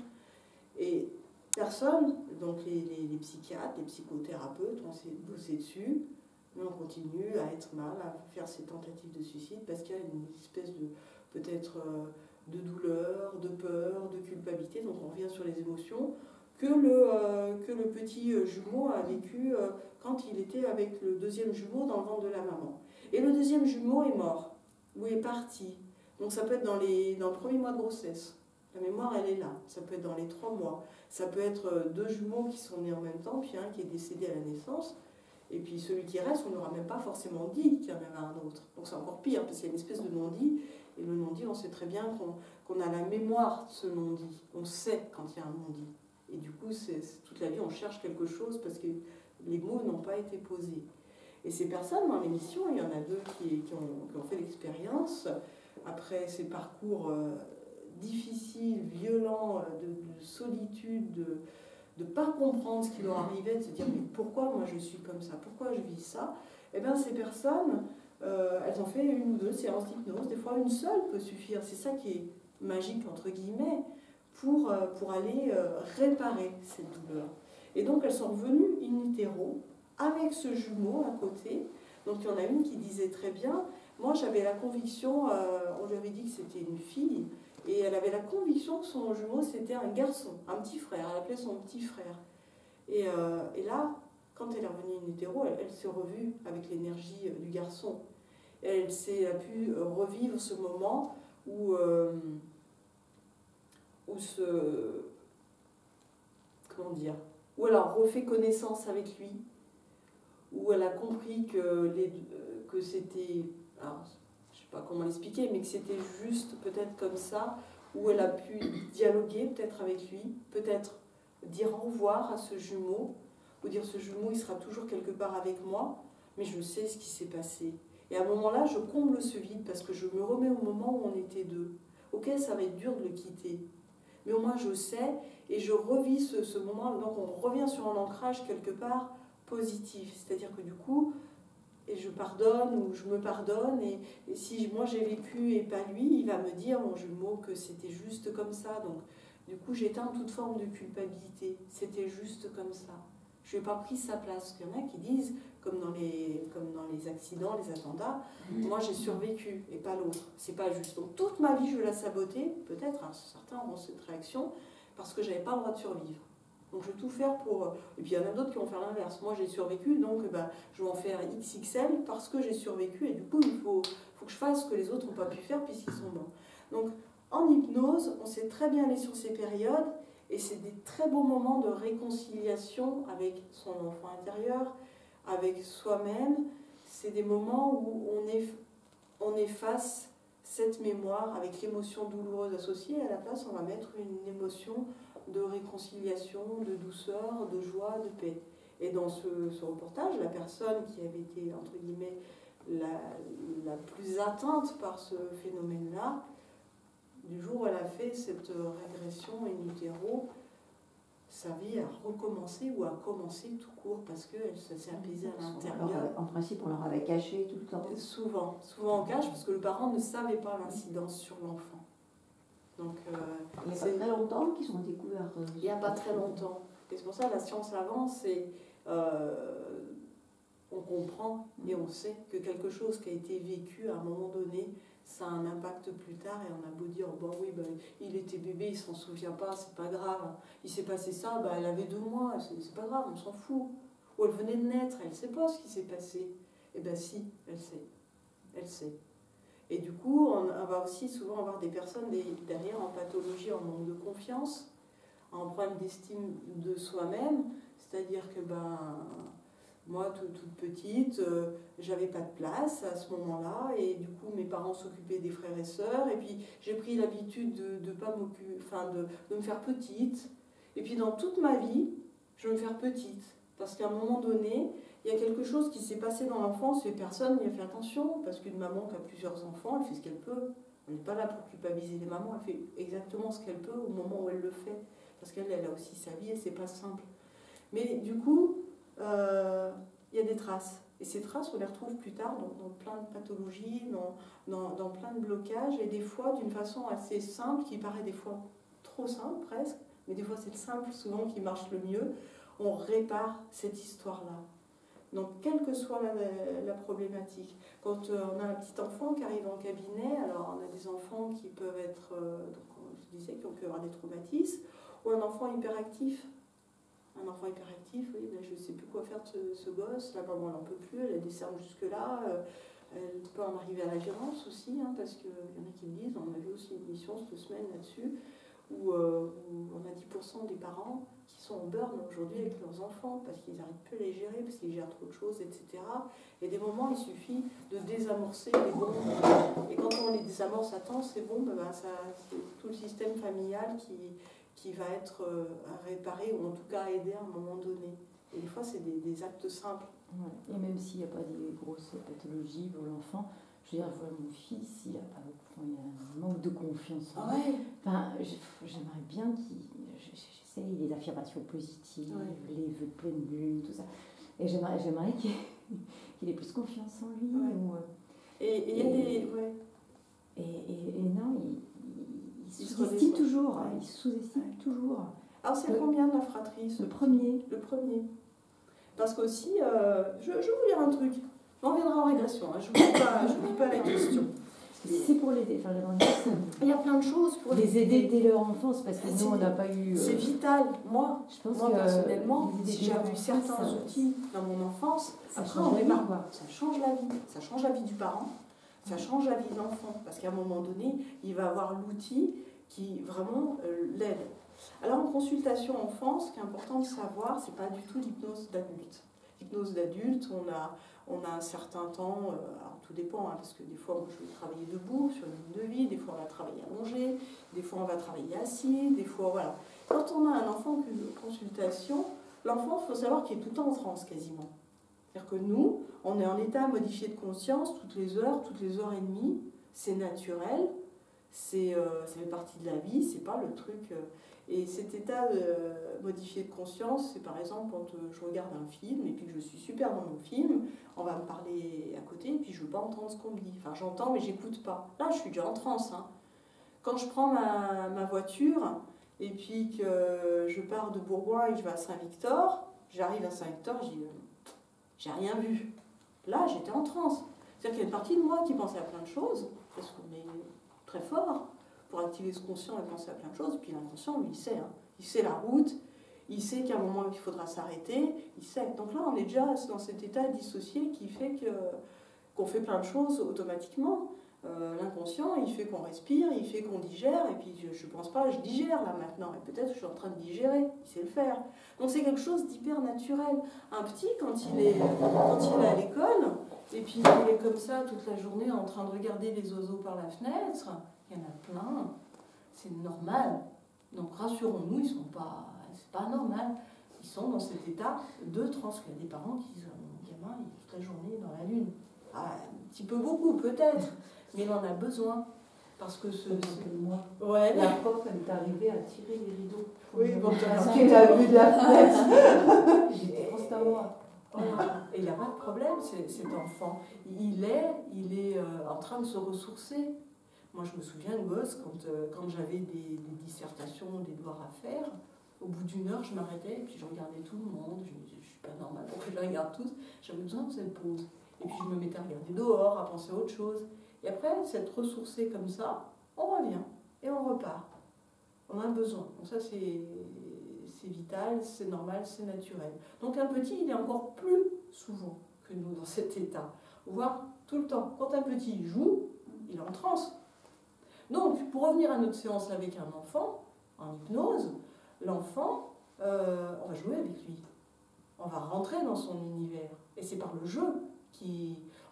Et personne, donc les psychiatres, les psychothérapeutes, on s'est bossé dessus, mais on continue à être mal, à faire ces tentatives de suicide, parce qu'il y a une espèce de, peut-être, de douleur, de peur, de culpabilité, donc on revient sur les émotions, que le petit jumeau a vécu quand il était avec le deuxième jumeau dans le ventre de la maman. Et le deuxième jumeau est mort, ou est parti. Donc ça peut être dans le premier mois de grossesse. La mémoire, elle est là. Ça peut être dans les 3 mois. Ça peut être 2 jumeaux qui sont nés en même temps, puis un qui est décédé à la naissance. Et puis celui qui reste, on n'aura même pas forcément dit qu'il y en avait un autre. Donc c'est encore pire, parce qu'il y a une espèce de non-dit. Et le non-dit, on sait très bien qu'on a la mémoire de ce non-dit. On sait quand il y a un non-dit. Et du coup, toute la vie, on cherche quelque chose parce que les mots n'ont pas été posés. Et ces personnes, dans l'émission, il y en a 2 qui ont fait l'expérience, après ces parcours difficiles, violents, de solitude, de ne pas comprendre ce qui leur arrivait, de se dire « mais pourquoi moi je suis comme ça, pourquoi je vis ça ?» Eh bien, ces personnes, elles ont fait 1 ou 2 séances d'hypnose, des fois une seule peut suffire. C'est ça qui est magique, entre guillemets, pour aller réparer cette douleur. Et donc elles sont revenues in utero, avec ce jumeau à côté. Donc il y en a une qui disait très bien, moi j'avais la conviction, on lui avait dit que c'était une fille, et elle avait la conviction que son jumeau c'était un garçon, un petit frère, elle appelait son petit frère. Et là, quand elle est revenue in utero, elle s'est revue avec l'énergie du garçon. Elle a pu revivre ce moment où où elle a refait connaissance avec lui, où elle a compris que c'était, alors, je ne sais pas comment l'expliquer, mais que c'était juste peut-être comme ça, où elle a pu dialoguer peut-être avec lui, peut-être dire au revoir à ce jumeau, ou dire ce jumeau il sera toujours quelque part avec moi, mais je sais ce qui s'est passé. Et à un moment-là, je comble ce vide parce que je me remets au moment où on était deux. Ok, ça va être dur de le quitter, mais au moins je sais et je revis ce moment. Donc on revient sur un ancrage quelque part positif, c'est-à-dire que du coup, et je pardonne ou je me pardonne, et si moi j'ai vécu et pas lui, il va me dire, mon jumeau, que c'était juste comme ça. Donc du coup, j'éteins toute forme de culpabilité. C'était juste comme ça. Je n'ai pas pris sa place. Il y en a qui disent, comme dans les accidents, les attentats, moi j'ai survécu et pas l'autre. C'est pas juste. Donc toute ma vie, je vais la saboter. Peut-être, hein, certains auront cette réaction, parce que j'avais pas le droit de survivre. Donc je vais tout faire pour... Et puis il y en a d'autres qui vont faire l'inverse. Moi j'ai survécu, donc je vais en faire XXL parce que j'ai survécu. Et du coup, il faut que je fasse ce que les autres n'ont pas pu faire puisqu'ils sont morts. Donc en hypnose, on sait très bien aller sur ces périodes. Et c'est des très beaux moments de réconciliation avec son enfant intérieur, avec soi-même. C'est des moments où on efface cette mémoire avec l'émotion douloureuse associée. À la place, on va mettre une émotion de réconciliation, de douceur, de joie, de paix. Et dans ce reportage, la personne qui avait été, entre guillemets, la plus atteinte par ce phénomène-là, du jour où elle a fait cette régression in utero, sa vie a recommencé ou a commencé tout court parce que ça s'est apaisé à l'intérieur. En principe, on leur avait caché tout le temps. Souvent on cache parce que le parent ne savait pas l'incidence sur l'enfant. Donc, il n'y a pas très longtemps qu'ils ont découvert. Il n'y a pas très longtemps. Et c'est pour ça que la science avance et on comprend et on sait que quelque chose qui a été vécu à un moment donné, ça a un impact plus tard. Et on a beau dire, bon oui, il était bébé, il ne s'en souvient pas, c'est pas grave. Il s'est passé ça, elle avait 2 mois, c'est pas grave, on s'en fout. Ou elle venait de naître, elle ne sait pas ce qui s'est passé. Eh bien si, elle sait. Elle sait. Et du coup, on va aussi souvent avoir des personnes derrière en pathologie, en manque de confiance, en problème d'estime de soi-même. C'est-à-dire que moi, toute petite, j'avais pas de place à ce moment-là, et du coup, mes parents s'occupaient des frères et sœurs, et puis j'ai pris l'habitude de me faire petite. Et puis dans toute ma vie, je vais me faire petite, parce qu'à un moment donné, il y a quelque chose qui s'est passé dans l'enfance et personne n'y a fait attention, parce qu'une maman qui a plusieurs enfants, elle fait ce qu'elle peut. On n'est pas là pour culpabiliser les mamans, elle fait exactement ce qu'elle peut au moment où elle le fait, parce qu'elle a aussi sa vie et c'est pas simple. Mais du coup, il y a des traces. Et ces traces, on les retrouve plus tard dans plein de pathologies, dans plein de blocages, et des fois d'une façon assez simple, qui paraît des fois trop simple presque, mais des fois c'est le simple souvent qui marche le mieux. On répare cette histoire-là. Donc, quelle que soit la problématique. Quand on a un petit enfant qui arrive en cabinet, alors on a des enfants qui peuvent être, donc je disais, qui ont pu avoir des traumatismes, ou un enfant hyperactif. Un enfant hyperactif, oui, je ne sais plus quoi faire de ce gosse, la maman n'en peut plus, elle a des cernes jusque-là, elle peut en arriver à la violence aussi, hein, parce qu'il y en a qui me disent, on a vu aussi une émission cette semaine là-dessus, où on a 10% des parents qui sont en burn aujourd'hui avec leurs enfants parce qu'ils n'arrivent plus à les gérer, parce qu'ils gèrent trop de choses, etc. Et des moments, il suffit de désamorcer les bombes. Et quand on les désamorce à temps, ces bombes, c'est tout le système familial qui va être réparé ou en tout cas aidé à un moment donné. Et des fois, c'est des actes simples. Ouais. Et même s'il n'y a pas des grosses pathologies pour l'enfant, je veux dire, voilà, mon fils, il a pas beaucoup, il a un manque de confiance en lui. Enfin, j'aimerais bien j'essaye les affirmations positives, les vœux de pleine lune, tout ça. Et j'aimerais qu'il ait plus confiance en lui. Ouais. Et il y a des... Ouais. Et non, il toujours, il sous-estime toujours. Alors c'est combien de la fratrie Le premier. Le premier. Parce qu'aussi, je vais vous dire un truc. On reviendra en régression, hein. Je n'oublie pas la question. C'est pour l'aider. Enfin, il y a plein de choses pour les aider dès leur enfance, parce que nous, on n'a pas eu... C'est vital. Moi personnellement, si j'avais eu certains ça, outils dans mon enfance, après on démarre. Ça change la vie. Ça change la vie du parent, ça change la vie de l'enfant. Parce qu'à un moment donné, il va avoir l'outil qui vraiment l'aide. Alors en consultation enfance, ce qui est important de savoir, c'est pas du tout l'hypnose d'adulte. L'hypnose d'adulte, on a un certain temps, alors tout dépend, hein, parce que des fois, moi, je vais travailler debout sur une ligne de vie, des fois, on va travailler allongé, des fois, on va travailler assis, des fois, voilà. Quand on a un enfant en consultation, l'enfant, il faut savoir qu'il est tout le temps en transe, quasiment. C'est-à-dire que nous, on est en état modifié de conscience toutes les heures et demie, c'est naturel, ça fait partie de la vie, c'est pas le truc... Et cet état modifié de conscience, c'est par exemple quand je regarde un film et puis que je suis super dans mon film, on va me parler à côté et puis je ne veux pas entendre ce qu'on me dit. Enfin, j'entends mais j'écoute pas. Là, je suis déjà en transe. Hein. Quand je prends ma voiture et puis que je pars de Bourgoin et que je vais à Saint-Victor, j'arrive à Saint-Victor, je dis j'ai rien vu. Là, j'étais en transe. C'est-à-dire qu'il y a une partie de moi qui pensait à plein de choses, parce qu'on est très fort pour activer ce conscient et penser à plein de choses. Puis l'inconscient, lui, il sait. Hein. Il sait la route, il sait qu'à un moment, il faudra s'arrêter, il sait. Donc là, on est déjà dans cet état dissocié qui fait qu'on fait plein de choses automatiquement. L'inconscient, il fait qu'on respire, il fait qu'on digère, et puis je ne pense pas, je digère là maintenant, et peut-être que je suis en train de digérer, il sait le faire. Donc c'est quelque chose d'hyper naturel. Un petit, quand il est à l'école, et puis il est comme ça toute la journée en train de regarder les oiseaux par la fenêtre, il y en a plein, c'est normal. Donc rassurons-nous, c'est pas normal. Ils sont dans cet état de transe. Il y a des parents qui disent mon gamin, il est toute la journée dans la lune. Ah, un petit peu beaucoup peut-être, mais il en a besoin. Parce que moi. Ouais. La prof, elle est arrivée à tirer les rideaux. Oui, bon, parce qu'elle a vu de la fenêtre. J'étais constamment. Voilà. Et il n'y a pas de problème, cet enfant. Il est en train de se ressourcer. Moi, je me souviens, gosse, quand j'avais des dissertations, des devoirs à faire, au bout d'une heure, je m'arrêtais et puis je regardais tout le monde. Je me disais, je suis pas normale, pourquoi je les regarde tous? J'avais besoin de cette pause. Et puis je me mettais à regarder dehors, à penser à autre chose. Et après, s'être ressourcé comme ça, on revient et on repart. On a besoin. Donc ça, c'est vital, c'est normal, c'est naturel. Donc un petit, il est encore plus souvent que nous dans cet état. Voire tout le temps. Quand un petit joue, il est en transe. Donc, pour revenir à notre séance avec un enfant, en hypnose, l'enfant, on va jouer avec lui. On va rentrer dans son univers. Et c'est par le jeu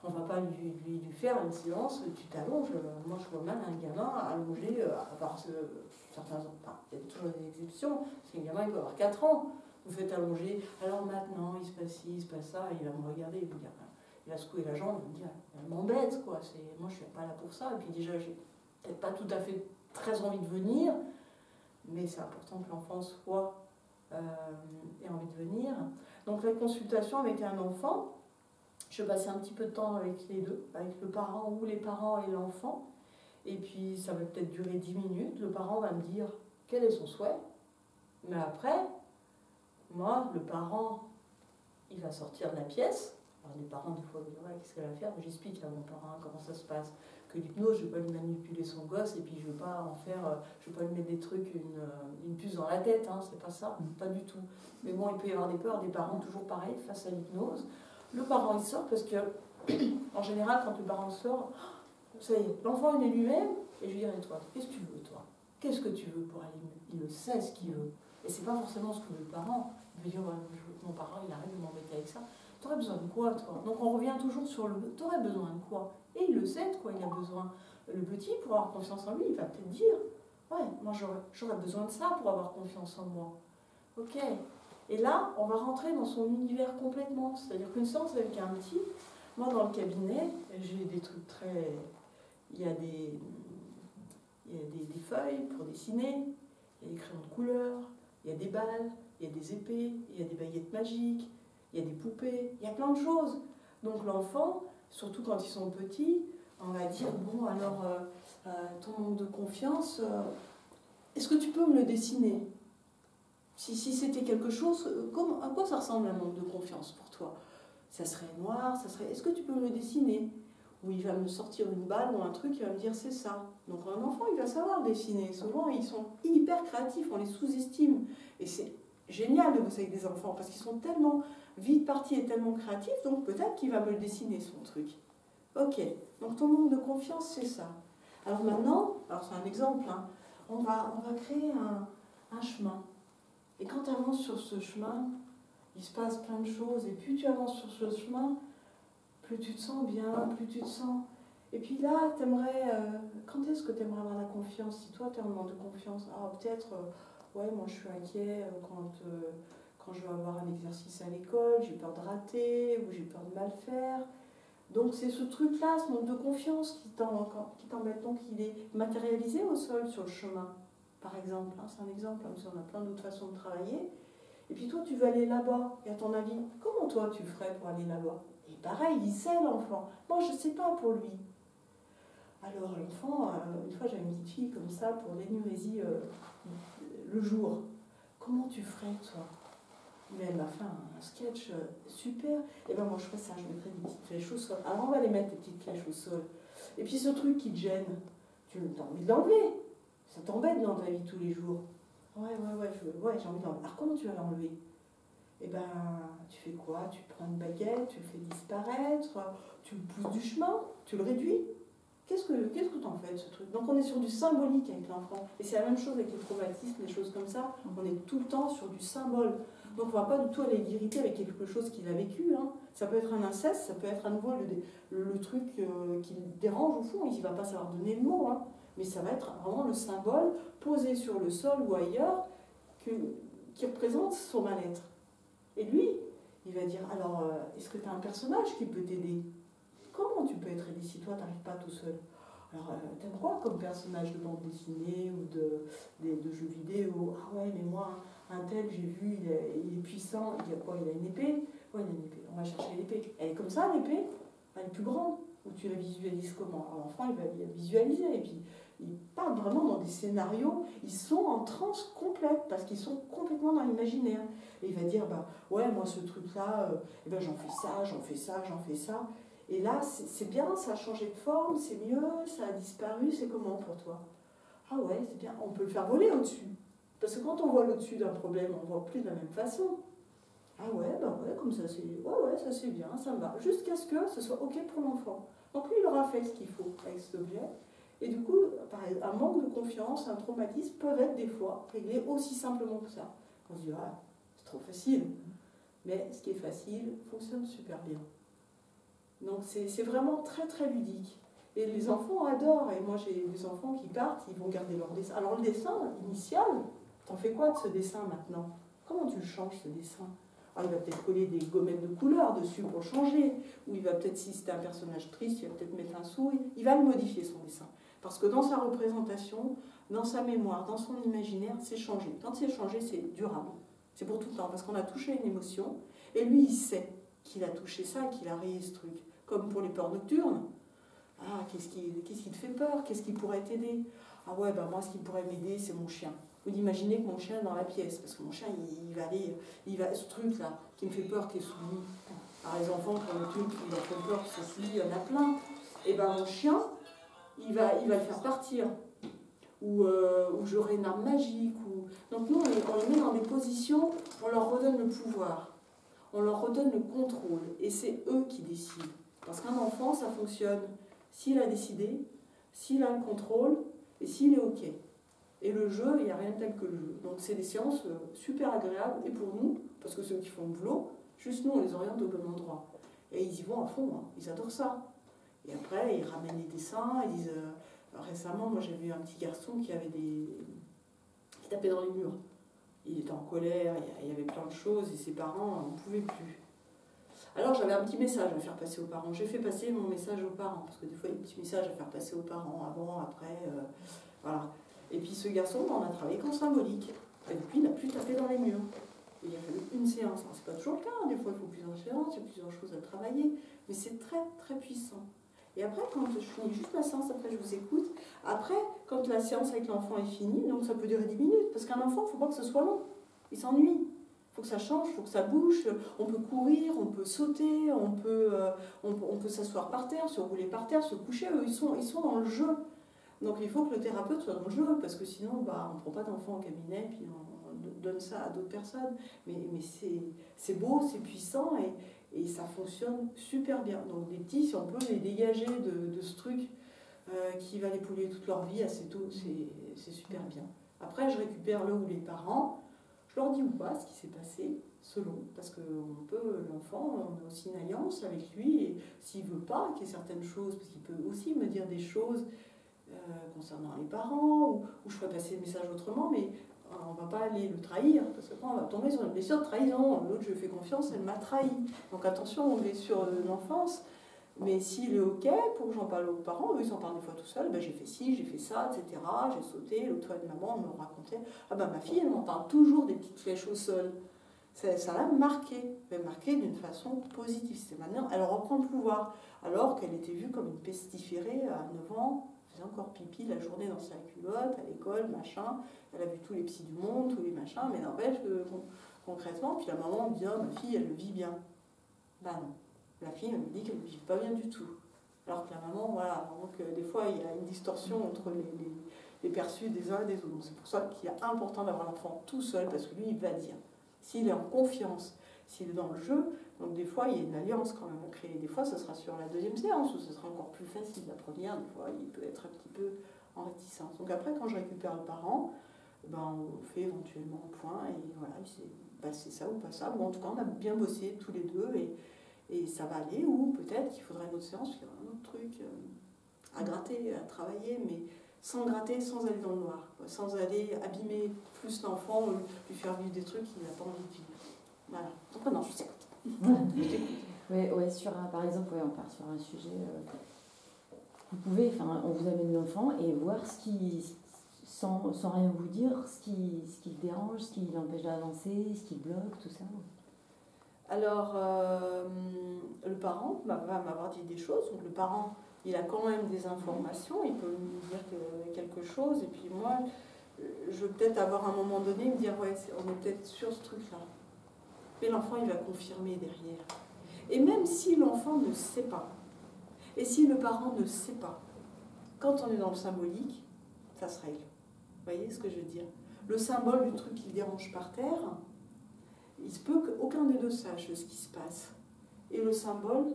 on ne va pas lui faire une séance, tu t'allonges. Moi, je vois mal un gamin allongé, à part certains enfants. Enfin, il y a toujours des exceptions, parce qu'un gamin, il peut avoir 4 ans. Vous faites allonger, alors maintenant, il se passe ci, il se passe ça, il va me regarder, il va secouer la jambe, il va me dire, elle m'embête, quoi. Moi, je ne suis pas là pour ça. Et puis déjà, j'ai peut-être pas tout à fait très envie de venir, mais c'est important que l'enfant ait envie de venir. Donc la consultation avec un enfant, je passais un petit peu de temps avec les deux, avec le parent ou les parents et l'enfant, et puis ça va peut-être durer 10 minutes. Le parent va me dire quel est son souhait, mais après, moi, le parent, il va sortir de la pièce. Alors les parents, des fois, ils disent, ouais, qu'est-ce qu'elle va faire? J'explique à mon parent comment ça se passe. Que l'hypnose, je ne vais pas lui manipuler son gosse, et puis je ne vais pas en faire, je ne vais pas lui mettre des trucs, une puce dans la tête, hein, c'est pas ça, pas du tout. Mais bon, il peut y avoir des peurs des parents, toujours pareil, face à l'hypnose. Le parent, il sort parce que, en général, quand le parent sort, ça y est, l'enfant, il est lui-même, et je lui dirais, toi, qu'est-ce que tu veux, toi? Qu'est-ce que tu veux pour aller mieux? Il le sait ce qu'il veut. Et c'est pas forcément ce que veut le parent. Il veut dire, ouais, mon parent, il arrête de m'embêter avec ça. T'aurais besoin de quoi, toi? Donc on revient toujours sur t'aurais besoin de quoi? Et il le sait de quoi il a besoin. Le petit, pour avoir confiance en lui, il va peut-être dire, ouais, moi j'aurais besoin de ça pour avoir confiance en moi. Ok. Et là, on va rentrer dans son univers complètement. C'est-à-dire qu'une séance avec un petit, moi dans le cabinet, j'ai des trucs très... Il y a des feuilles pour dessiner, il y a des crayons de couleur, il y a des balles, il y a des épées, il y a des baguettes magiques, il y a des poupées, il y a plein de choses. Donc l'enfant, surtout quand ils sont petits, on va dire, bon alors, ton manque de confiance, est-ce que tu peux me le dessiner? Si c'était quelque chose, à quoi ça ressemble un manque de confiance pour toi? Ça serait noir, ça serait... Est-ce que tu peux me le dessiner? Ou il va me sortir une balle ou un truc, il va me dire c'est ça. Donc un enfant, il va savoir dessiner. Souvent, ils sont hyper créatifs, on les sous-estime. Et c'est génial de bosser avec des enfants parce qu'ils sont tellement vite partis et tellement créatifs, donc peut-être qu'il va me le dessiner, son truc. Ok, donc ton manque de confiance, c'est ça. Alors maintenant, alors c'est un exemple, hein, on va créer un chemin. Et quand tu avances sur ce chemin, il se passe plein de choses. Et plus tu avances sur ce chemin, plus tu te sens bien, plus tu te sens... Et puis là, quand est-ce que tu aimerais avoir la confiance? Si toi, tu as un manque de confiance, peut-être, ouais, moi je suis inquiet quand je vais avoir un exercice à l'école, j'ai peur de rater, ou j'ai peur de mal faire. Donc c'est ce truc-là, ce manque de confiance qui t'embête. Donc il est matérialisé au sol, sur le chemin, par exemple. Hein, c'est un exemple, hein, parce qu'on a plein d'autres façons de travailler. Et puis toi, tu veux aller là-bas. Et à ton avis, comment toi tu ferais pour aller là-bas? Et pareil, il sait l'enfant. Moi, je ne sais pas pour lui. Alors l'enfant, une fois j'avais une petite fille comme ça pour l'énurésie le jour. Comment tu ferais toi? Mais elle m'a fait un sketch super. Et ben moi je ferais ça, je mettrais des petites flèches au sol. Alors on va les mettre, des petites flèches au sol. Et puis ce truc qui te gêne, tu as envie de l'enlever. Ça t'embête dans ta vie tous les jours. Ouais, j'ai envie de l'enlever. Alors comment tu vas l'enlever? Eh ben, tu fais quoi? Tu prends une baguette, tu le fais disparaître, tu le pousses du chemin, tu le réduis. Qu'est-ce que t'en fais de ce truc? Donc on est sur du symbolique avec l'enfant. Et c'est la même chose avec les traumatismes, les choses comme ça. On est tout le temps sur du symbole. Donc on ne va pas du tout aller l'irriter avec quelque chose qu'il a vécu. Hein. Ça peut être un inceste, ça peut être à nouveau le truc qui le dérange au fond. Il ne va pas savoir donner le mot. Hein. Mais ça va être vraiment le symbole posé sur le sol ou ailleurs qui représente son mal-être. Et lui, il va dire, alors, est-ce que tu as un personnage qui peut t'aider? Comment tu peux être aidé si toi, tu n'arrives pas tout seul? Alors, t'aimes quoi comme personnage de bande dessinée ou de jeux vidéo? Ah ouais, mais moi, un tel, j'ai vu, il est puissant. Il a quoi? Il a une épée? Ouais, il a une épée. On va chercher l'épée. Elle est comme ça, l'épée? Elle est plus grande. Ou tu la visualises comment? Alors, l'enfant, il va la visualiser. Et puis, ils parlent vraiment dans des scénarios. Ils sont en transe complète parce qu'ils sont complètement dans l'imaginaire. Et il va dire, bah, ouais, moi, ce truc-là, eh ben, j'en fais ça, j'en fais ça, j'en fais ça. Et là, c'est bien, ça a changé de forme, c'est mieux, ça a disparu, c'est comment pour toi? Ah ouais, c'est bien, on peut le faire voler au-dessus. Parce que quand on vole au-dessus d'un problème, on ne voit plus de la même façon. Ah ouais, bah ouais, comme ça c'est... Ouais, ça c'est bien, ça me va. Jusqu'à ce que ce soit OK pour l'enfant. Donc lui, il aura fait ce qu'il faut avec cet objet. Et du coup, pareil, un manque de confiance, un traumatisme peuvent être des fois réglés aussi simplement que ça. On se dit, ah, c'est trop facile. Mais ce qui est facile fonctionne super bien. Donc c'est vraiment très très ludique. Et les enfants adorent. Et moi j'ai des enfants qui partent, ils vont garder leur dessin. Alors le dessin initial, t'en fais quoi de ce dessin maintenant? Comment tu le changes ce dessin? Alors il va peut-être coller des gommettes de couleur dessus pour changer. Ou il va peut-être, si c'était un personnage triste, il va peut-être mettre un sourire. Il va le modifier son dessin. Parce que dans sa représentation, dans sa mémoire, dans son imaginaire, c'est changé. Quand c'est changé, c'est durable. C'est pour tout le temps. Parce qu'on a touché une émotion. Et lui, il sait qu'il a touché ça, qu'il a rayé ce truc. Comme pour les peurs nocturnes. Ah, qu'est-ce qui te fait peur? Qu'est-ce qui pourrait t'aider? Ah ouais, ben moi, ce qui pourrait m'aider, c'est mon chien. Vous imaginez que mon chien est dans la pièce, parce que mon chien, il va ce truc-là, qui me fait peur, qui est sous le lit. Alors les enfants, pour le truc, qui leur font peur, c'est sous le lit, il y en a plein. Et ben mon chien, il va le faire partir. Ou j'aurai une arme magique. Donc nous, on les met dans des positions, on leur redonne le pouvoir. On leur redonne le contrôle. Et c'est eux qui décident. Parce qu'un enfant, ça fonctionne s'il a décidé, s'il a le contrôle et s'il est OK. Et le jeu, il n'y a rien de tel que le jeu. Donc c'est des séances super agréables. Et pour nous, parce que ceux qui font le boulot, juste nous, on les oriente au bon endroit. Et ils y vont à fond, hein. Ils adorent ça. Et après, ils ramènent les dessins, ils disent... récemment, moi j'ai vu un petit garçon qui tapait dans les murs. Il était en colère, il y avait plein de choses, et ses parents n'en pouvaient plus. Alors j'avais un petit message à faire passer aux parents. J'ai fait passer mon message aux parents, parce que des fois il y a des petits messages à faire passer aux parents, avant, après, voilà. Et puis ce garçon, on a travaillé qu'en symbolique. Et depuis, il n'a plus tapé dans les murs. Et il a fallu une séance. Alors c'est pas toujours le cas, hein. Des fois il faut plusieurs séances, il y a plusieurs choses à travailler, mais c'est très très puissant. Et après, quand je finis juste ma séance, après je vous écoute. Après, quand la séance avec l'enfant est finie, donc ça peut durer 10 minutes, parce qu'un enfant, il ne faut pas que ce soit long. Il s'ennuie. Il faut que ça change, il faut que ça bouge. On peut courir, on peut sauter, on peut s'asseoir par terre, se rouler par terre, se coucher. Eux, ils sont dans le jeu. Donc il faut que le thérapeute soit dans le jeu, parce que sinon, on ne prend pas d'enfant au cabinet, puis on donne ça à d'autres personnes. Mais c'est beau, c'est puissant, et ça fonctionne super bien. Donc des petits, si on peut les dégager de ce truc qui va les polluer toute leur vie assez tôt, c'est super bien. Après, je récupère le ou les parents, je leur dis ou pas ce qui s'est passé, selon, parce que l'enfant, on a aussi une alliance avec lui, et s'il ne veut pas qu'il y ait certaines choses, parce qu'il peut aussi me dire des choses concernant les parents, ou je ferai passer le message autrement, mais on ne va pas aller le trahir, parce que on va tomber sur une blessure de trahison. L'autre, je lui fais confiance, elle m'a trahi. Donc attention aux blessures de l'enfance. Mais s'il est OK pour que j'en parle aux parents, eux ils s'en parlent des fois tout seuls, ben, j'ai fait ci, j'ai fait ça, etc. J'ai sauté, l'autre fois de maman me racontait, ah ben ma fille elle m'en parle toujours des petites flèches au sol. Ça l'a marqué, mais marqué d'une façon positive. C'est maintenant, elle reprend le pouvoir, alors qu'elle était vue comme une pestiférée à 9 ans, elle faisait encore pipi la journée dans sa culotte, à l'école, machin, elle a vu tous les psys du monde, tous les machins, mais n'empêche que concrètement, puis la maman me dit, oh, ma fille elle le vit bien. Ben non. La fille, elle me dit qu'elle ne vit pas bien du tout. Alors que la maman, voilà, donc des fois, il y a une distorsion entre les perçus des uns et des autres. Donc c'est pour ça qu'il est important d'avoir l'enfant tout seul, parce que lui, il va dire. S'il est en confiance, s'il est dans le jeu, donc des fois, il y a une alliance quand même à créer. Des fois, ce sera sur la deuxième séance, où ce sera encore plus facile. La première, des fois, il peut être un petit peu en réticence. Donc après, quand je récupère le parent, ben, on fait éventuellement un point, et voilà, c'est ça ou pas ça. Bon, en tout cas, on a bien bossé tous les deux, et ça va aller, ou peut-être qu'il faudrait une autre séance, il y aura un autre truc à gratter, à travailler, mais sans gratter, sans aller dans le noir, quoi, sans aller abîmer plus l'enfant, ou lui faire vivre des trucs qu'il n'a pas envie de vivre. Voilà. Donc maintenant, je t'écoute. Par exemple, on part sur un sujet. Vous pouvez, on vous amène l'enfant et voir ce qui, sans rien vous dire, ce qui le dérange, ce qui l'empêche d'avancer, ce qui le bloque, tout ça. Alors, le parent va m'avoir dit des choses. Donc, le parent, il a quand même des informations, il peut me dire quelque chose. Et puis moi, je vais peut-être avoir à un moment donné, me dire, ouais, on est peut-être sur ce truc-là. Mais l'enfant, il va confirmer derrière. Et même si l'enfant ne sait pas, et si le parent ne sait pas, quand on est dans le symbolique, ça se règle. Vous voyez ce que je veux dire? Le symbole du truc qui le dérange par terre, il se peut qu'aucun des deux sache ce qui se passe. Et le symbole,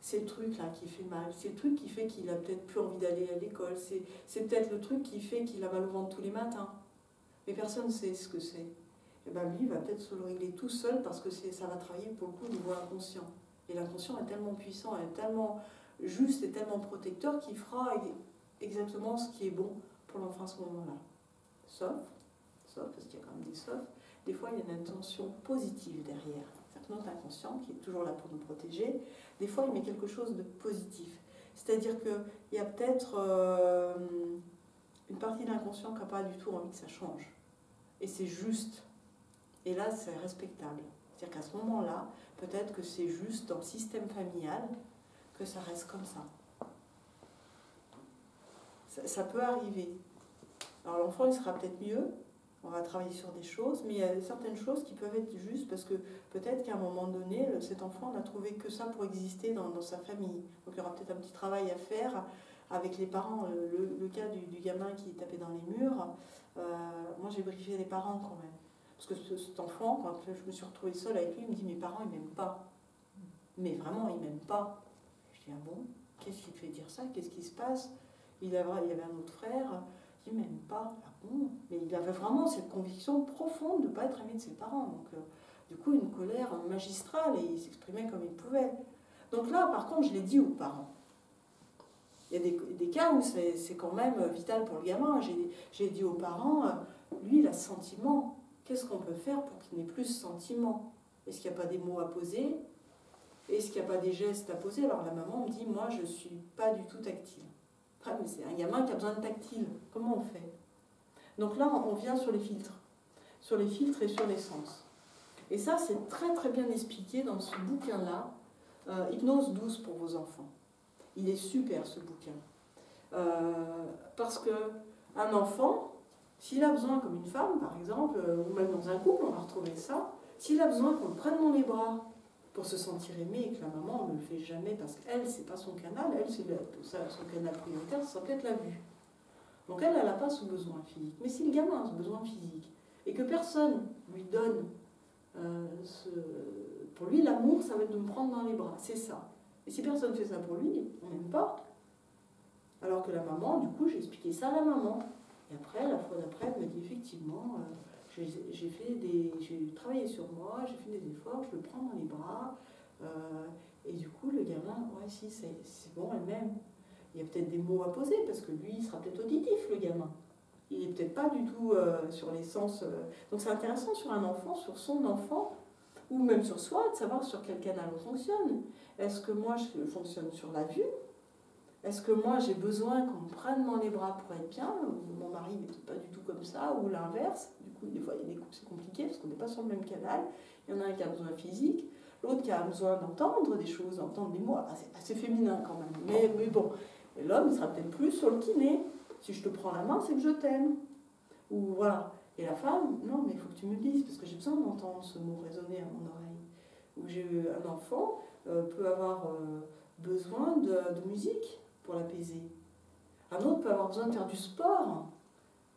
c'est le truc là qui fait mal. C'est le truc qui fait qu'il a peut-être plus envie d'aller à l'école. C'est peut-être le truc qui fait qu'il a mal au ventre tous les matins. Mais personne ne sait ce que c'est. Et bien lui, il va peut-être se le régler tout seul parce que ça va travailler pour le coup au niveau inconscient. Et l'inconscient est tellement puissant, est tellement juste et tellement protecteur qu'il fera exactement ce qui est bon pour l'enfant à ce moment-là. Sauf, parce qu'il y a quand même des saufs, des fois il y a une intention positive derrière. C'est-à-dire que notre inconscient, qui est toujours là pour nous protéger, des fois il met quelque chose de positif. C'est-à-dire qu'il y a peut-être une partie de l'inconscient qui n'a pas du tout envie que ça change. Et c'est juste. Et là, c'est respectable. C'est-à-dire qu'à ce moment-là, peut-être que c'est juste dans le système familial que ça reste comme ça. Ça peut arriver. Alors l'enfant, il sera peut-être mieux, on va travailler sur des choses, mais il y a certaines choses qui peuvent être justes parce que peut-être qu'à un moment donné, cet enfant n'a trouvé que ça pour exister dans sa famille. Donc il y aura peut-être un petit travail à faire avec les parents. Le cas du gamin qui tapait dans les murs, moi j'ai briefé les parents quand même. Parce que cet enfant, quand je me suis retrouvée seule avec lui, il me dit « mes parents, ils m'aiment pas ». Mais vraiment, ils m'aiment pas. Je dis « ah bon, qu'est-ce qui te fait dire ça? Qu'est-ce qui se passe ?» Il y avait un autre frère, il m'aime pas. Ah bon? Mais il avait vraiment cette conviction profonde de ne pas être aimé de ses parents. Donc, du coup, une colère magistrale, et il s'exprimait comme il pouvait. Donc là, par contre, je l'ai dit aux parents. Il y a des cas où c'est quand même vital pour le gamin. J'ai dit aux parents, lui, il a ce sentiment. Qu'est-ce qu'on peut faire pour qu'il n'ait plus ce sentiment? Est-ce qu'il n'y a pas des mots à poser? Est-ce qu'il n'y a pas des gestes à poser? Alors la maman me dit, moi, je ne suis pas du tout tactile. Ah, mais c'est un gamin qui a besoin de tactile. Comment on fait? Donc là, on vient sur les filtres et sur les sens. Et ça, c'est très très bien expliqué dans ce bouquin-là, Hypnose douce pour vos enfants. Il est super ce bouquin. Parce qu'un enfant, s'il a besoin, comme une femme par exemple, ou même dans un couple, on va retrouver ça, s'il a besoin qu'on le prenne dans les bras pour se sentir aimé et que la maman ne le fait jamais parce qu'elle, c'est pas son canal, elle, c'est son canal prioritaire, ça peut être la vue. Donc elle n'a pas ce besoin physique. Mais si le gamin a ce besoin physique et que personne lui donne pour lui, l'amour, ça va être de me prendre dans les bras, c'est ça. Et si personne fait ça pour lui, on n'aime pas. Alors que la maman, du coup, j'ai expliqué ça à la maman. Et après, la fois d'après, elle m'a dit effectivement, j'ai travaillé sur moi, j'ai fait des efforts, je le prends dans les bras. Et du coup, le gamin, ouais, si, c'est bon, elle m'aime. Il y a peut-être des mots à poser, parce que lui, il sera peut-être auditif, le gamin. Il n'est peut-être pas du tout sur les sens. Donc c'est intéressant sur un enfant, sur son enfant, ou même sur soi, de savoir sur quel canal on fonctionne. Est-ce que moi, je fonctionne sur la vue? Est-ce que moi, j'ai besoin qu'on me prenne dans les bras pour être bien? Mon mari n'est pas du tout comme ça, ou l'inverse. Du coup, des fois, il y a des couples, c'est compliqué, parce qu'on n'est pas sur le même canal. Il y en a un qui a besoin physique, l'autre qui a besoin d'entendre des choses, d'entendre des mots. C'est assez féminin quand même, mais bon. Et l'homme, il sera peut-être plus sur le kiné. Si je te prends la main, c'est que je t'aime. Ou voilà. Et la femme, non, mais il faut que tu me le dises, parce que j'ai besoin d'entendre ce mot résonner à mon oreille. Ou un enfant peut avoir besoin de musique pour l'apaiser. Un autre peut avoir besoin de faire du sport.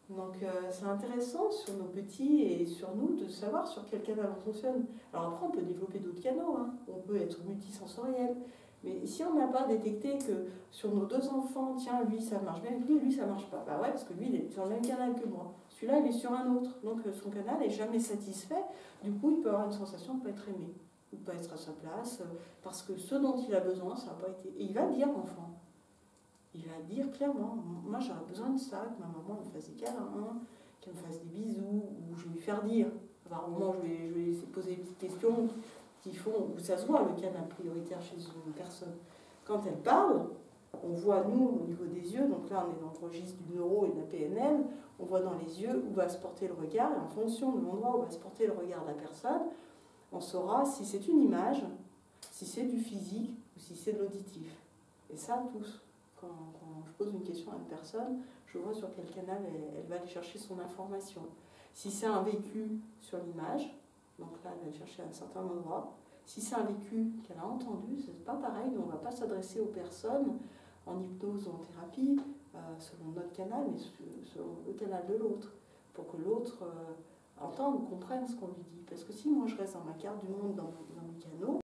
Donc c'est intéressant sur nos petits et sur nous de savoir sur quel canal on fonctionne. Alors après, on peut développer d'autres canaux. Hein. On peut être multisensoriel. Mais si on n'a pas détecté que sur nos deux enfants, tiens, lui ça marche bien avec lui ça marche pas. Bah ouais, parce que lui il est sur le même canal que moi. Celui-là il est sur un autre. Donc son canal n'est jamais satisfait. Du coup, il peut avoir une sensation de ne pas être aimé. Ou de ne pas être à sa place. Parce que ce dont il a besoin, ça n'a pas été. Et il va dire, l'enfant. Il va dire clairement, moi j'aurais besoin de ça, que ma maman me fasse des câlins, qu'elle me fasse des bisous, ou je vais lui faire dire. Enfin, au moment où je vais lui poser des petites questions qui font, où ça se voit le canal prioritaire chez une personne. Quand elle parle, on voit nous au niveau des yeux, donc là on est dans le registre du neuro et de la PNL, on voit dans les yeux où va se porter le regard, et en fonction de l'endroit où va se porter le regard de la personne, on saura si c'est une image, si c'est du physique ou si c'est de l'auditif. Et ça, tous. Quand je pose une question à une personne, je vois sur quel canal elle va aller chercher son information. Si c'est un vécu sur l'image, donc là elle va aller chercher à un certain endroit. Si c'est un vécu qu'elle a entendu, c'est pas pareil, on ne va pas s'adresser aux personnes en hypnose ou en thérapie selon notre canal, mais selon le canal de l'autre, pour que l'autre entende ou comprenne ce qu'on lui dit. Parce que si moi je reste dans ma carte du monde, dans mes canaux,